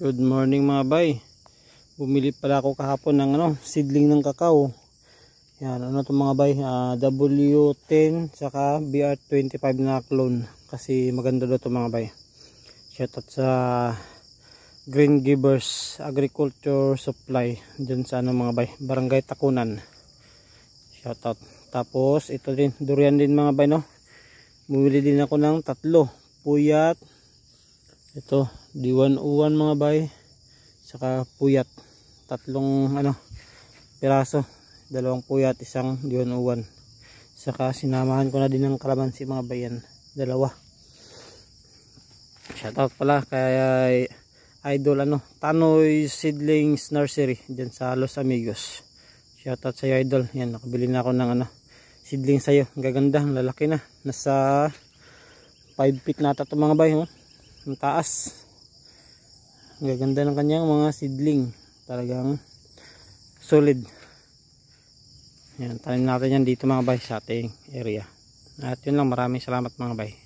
Good morning mga bay. Bumili pala ako kahapon ng seedling ng kakao. Yan, ano to mga bay? W10 saka BR25 na clone. Kasi maganda daw to mga bay. Shoutout sa Green Givers Agriculture Supply dyan sa mga bay, Barangay Takunan. Shoutout. Tapos ito din, durian din mga bay, no. Bumili din ako ng tatlo. Puyat. Ito, D101 mga bay. Saka puyat. Tatlong piraso. Dalawang puyat, isang D101. Saka sinamahan ko na din ng kalamansi mga bayan. Dalawa. Shoutout pala kay Idol Tanoy Seedlings Nursery dyan sa Los Amigos. Shoutout sa iyo Idol. Yan, nakabili na ako ng seedling sa'yo. Gaganda, lalaki na. Nasa 5 feet nata ito mga bay. Ang taas. Gaganda ng kanyang mga seedling. Talagang solid. Yan, tanim natin yan dito mga bay sa ating area. At yun lang, maraming salamat mga bay.